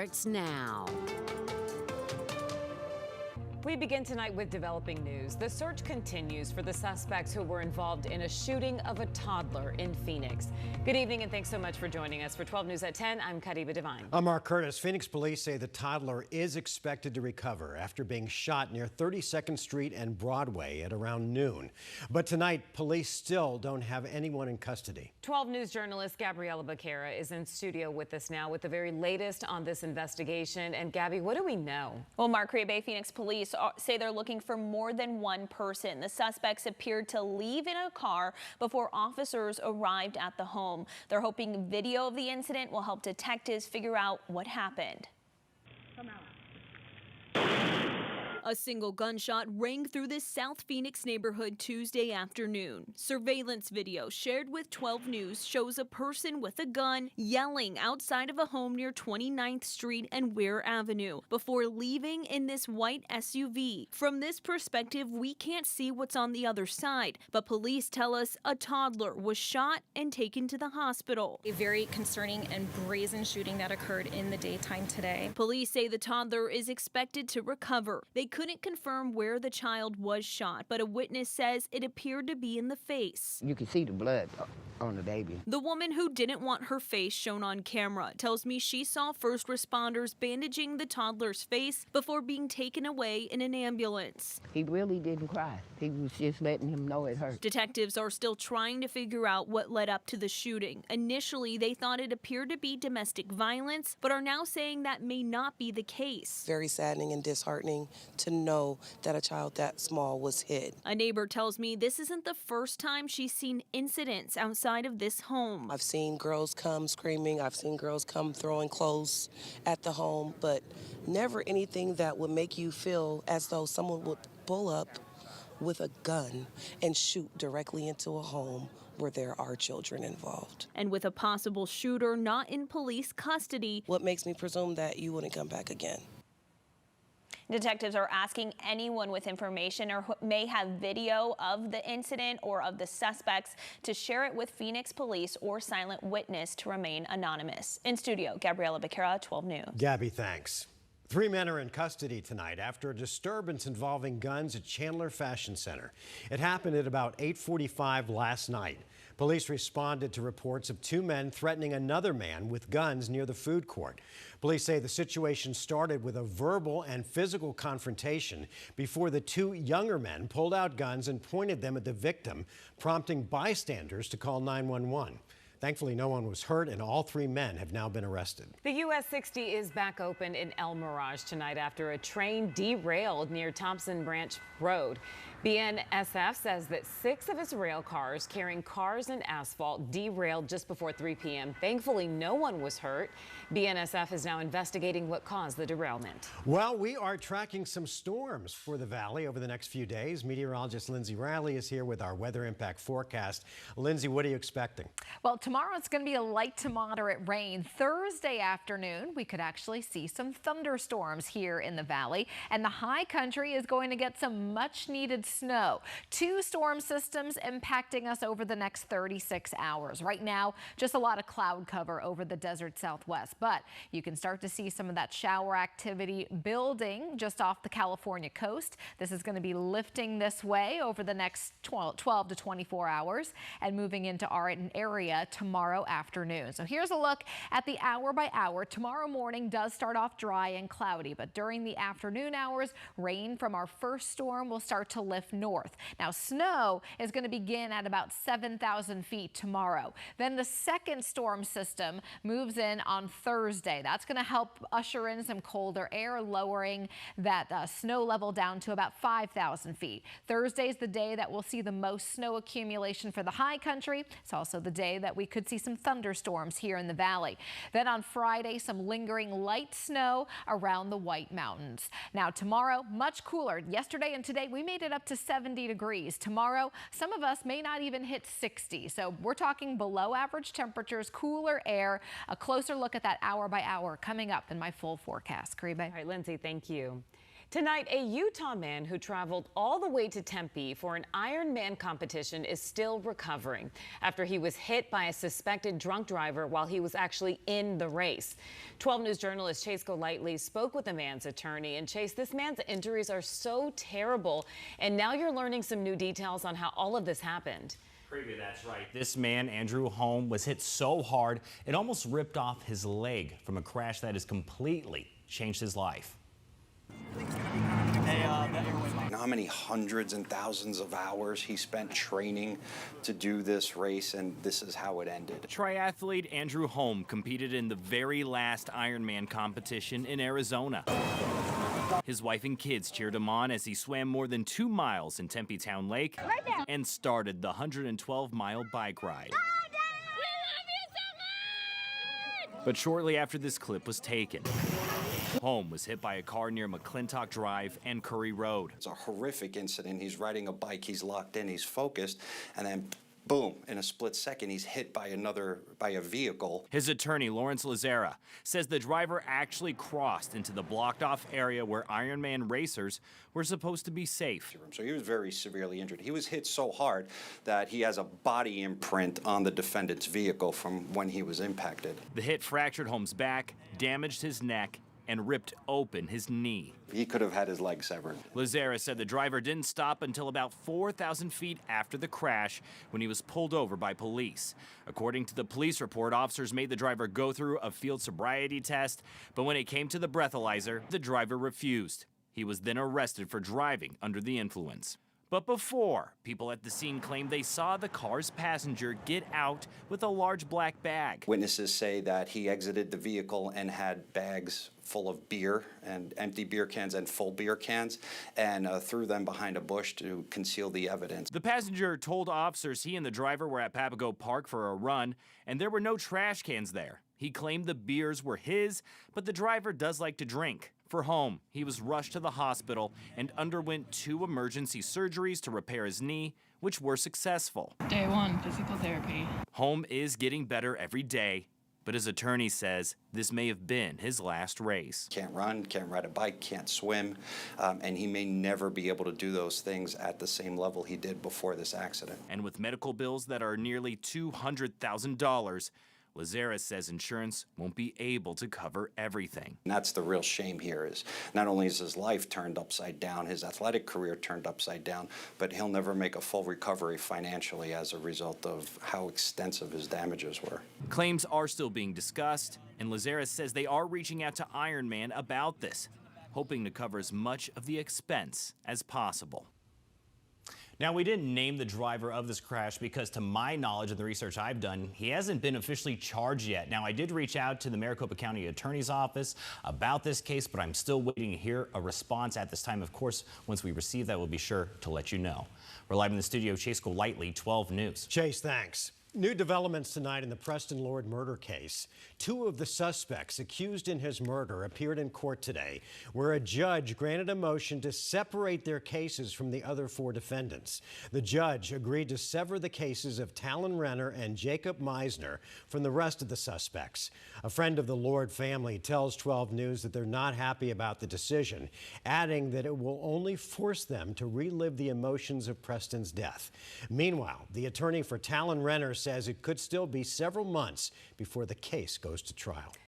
Starts now. We begin tonight with developing news. The search continues for the suspects who were involved in a shooting of a toddler in Phoenix. Good evening and thanks so much for joining us. For 12 News at 10, I'm Kadiba Devine. I'm Mark Curtis. Phoenix police say the toddler is expected to recover after being shot near 32nd Street and Broadway at around noon. But tonight, police still don't have anyone in custody. 12 News journalist Gabriela Becerra is in studio with us now with the very latest on this investigation. And Gabby, what do we know? Well, Mark, Bay Phoenix police say they're looking for more than one person. The suspects appeared to leave in a car before officers arrived at the home. They're hoping video of the incident will help detectives figure out what happened. A single gunshot rang through this South Phoenix neighborhood Tuesday afternoon. Surveillance video shared with 12 News shows a person with a gun yelling outside of a home near 29th Street and Weir Avenue before leaving in this white SUV. From this perspective, we can't see what's on the other side, but police tell us a toddler was shot and taken to the hospital. A very concerning and brazen shooting that occurred in the daytime today. Police say the toddler is expected to recover. They couldn't confirm where the child was shot, but a witness says it appeared to be in the face. You can see the blood on the baby. The woman who didn't want her face shown on camera tells me she saw first responders bandaging the toddler's face before being taken away in an ambulance. He really didn't cry. He was just letting him know it hurt. Detectives are still trying to figure out what led up to the shooting. Initially, they thought it appeared to be domestic violence, but are now saying that may not be the case. Very saddening and disheartening to know that a child that small was hit. A neighbor tells me this isn't the first time she's seen incidents outside of this home. I've seen girls come screaming. I've seen girls come throwing clothes at the home, but never anything that would make you feel as though someone would pull up with a gun and shoot directly into a home where there are children involved. And with a possible shooter not in police custody, what makes me presume that you wouldn't come back again? Detectives are asking anyone with information or who may have video of the incident or of the suspects to share it with Phoenix police or silent witness to remain anonymous. In studio, Gabriela Becerra, 12 News. Gabby, thanks. 3 men are in custody tonight after a disturbance involving guns at Chandler Fashion Center. It happened at about 8:45 last night. Police responded to reports of 2 men threatening another man with guns near the food court. Police say the situation started with a verbal and physical confrontation before the 2 younger men pulled out guns and pointed them at the victim, prompting bystanders to call 911. Thankfully, no one was hurt, and all 3 men have now been arrested. The US 60 is back open in El Mirage tonight after a train derailed near Thompson Branch Road. BNSF says that 6 of its rail cars carrying cars and asphalt derailed just before 3 p.m. Thankfully, no one was hurt. BNSF is now investigating what caused the derailment. Well, we are tracking some storms for the valley over the next few days. Meteorologist Lindsay Riley is here with our weather impact forecast. Lindsay, what are you expecting? Well, tomorrow it's going to be a light to moderate rain. Thursday afternoon, we could actually see some thunderstorms here in the valley, and the high country is going to get some much needed snow. 2 storm systems impacting us over the next 36 hours. Right now, just a lot of cloud cover over the desert southwest, but you can start to see some of that shower activity building just off the California coast. This is going to be lifting this way over the next 12 to 24 hours and moving into our area tomorrow afternoon. So here's a look at the hour by hour. Tomorrow morning does start off dry and cloudy, but during the afternoon hours, rain from our first storm will start to lift north. Now, snow is going to begin at about 7,000 feet tomorrow. Then the second storm system moves in on Thursday. That's going to help usher in some colder air, lowering that snow level down to about 5,000 feet. Thursday is the day that we'll see the most snow accumulation for the high country. It's also the day that we could see some thunderstorms here in the valley. Then on Friday, some lingering light snow around the White Mountains. Now, tomorrow, much cooler. Yesterday and today, we made it up to 70 degrees. Tomorrow, some of us may not even hit 60. So we're talking below average temperatures, cooler air. A closer look at that hour by hour coming up in my full forecast. Karibe. All right, Lindsay, thank you. Tonight, a Utah man who traveled all the way to Tempe for an Ironman competition is still recovering after he was hit by a suspected drunk driver while he was actually in the race. 12 News journalist Chase Golightly spoke with the man's attorney. And Chase, this man's injuries are so terrible. And now you're learning some new details on how all of this happened. Preview, that's right. This man, Andrew Holm, was hit so hard it almost ripped off his leg from a crash that has completely changed his life. You know how many hundreds and thousands of hours he spent training to do this race, and this is how it ended. Triathlete Andrew Holm competed in the very last Ironman competition in Arizona. His wife and kids cheered him on as he swam more than 2 miles in Tempe Town Lake and started the 112-mile bike ride. But shortly after this clip was taken, Holm was hit by a car near McClintock Drive and Curry Road. It's a horrific incident. He's riding a bike, he's locked in, he's focused, and then boom, in a split second, he's hit by a vehicle. His attorney, Lawrence Lazara, says the driver actually crossed into the blocked-off area where Ironman racers were supposed to be safe. So he was very severely injured. He was hit so hard that he has a body imprint on the defendant's vehicle from when he was impacted. The hit fractured Holm's back, damaged his neck, and ripped open his knee. He could have had his leg severed. Lazara said the driver didn't stop until about 4,000 feet after the crash when he was pulled over by police. According to the police report, officers made the driver go through a field sobriety test, but when it came to the breathalyzer, the driver refused. He was then arrested for driving under the influence. But before, people at the scene claimed they saw the car's passenger get out with a large black bag. Witnesses say that he exited the vehicle and had bags full of beer, and empty beer cans and full beer cans, and threw them behind a bush to conceal the evidence. The passenger told officers he and the driver were at Papago Park for a run, and there were no trash cans there. He claimed the beers were his, but the driver does like to drink. For Holm, he was rushed to the hospital and underwent 2 emergency surgeries to repair his knee, which were successful. Day 1, physical therapy. Holm is getting better every day, but his attorney says this may have been his last race. Can't run, can't ride a bike, can't swim, and he may never be able to do those things at the same level he did before this accident. And with medical bills that are nearly $200,000, Lazara says insurance won't be able to cover everything. And that's the real shame here, is not only is his life turned upside down, his athletic career turned upside down, but he'll never make a full recovery financially as a result of how extensive his damages were. Claims are still being discussed, and Lazara says they are reaching out to Ironman about this, hoping to cover as much of the expense as possible. Now, we didn't name the driver of this crash because, to my knowledge and the research I've done, he hasn't been officially charged yet. Now, I did reach out to the Maricopa County Attorney's Office about this case, but I'm still waiting to hear a response at this time. Of course, once we receive that, we'll be sure to let you know. We're live in the studio. Chase Golightly, 12 News. Chase, thanks. New developments tonight in the Preston Lord murder case. 2 of the suspects accused in his murder appeared in court today, where a judge granted a motion to separate their cases from the other 4 defendants. The judge agreed to sever the cases of Talon Renner and Jacob Meisner from the rest of the suspects. A friend of the Lord family tells 12 News that they're not happy about the decision, adding that it will only force them to relive the emotions of Preston's death. Meanwhile, the attorney for Talon Renner says it could still be several months before the case goes to trial.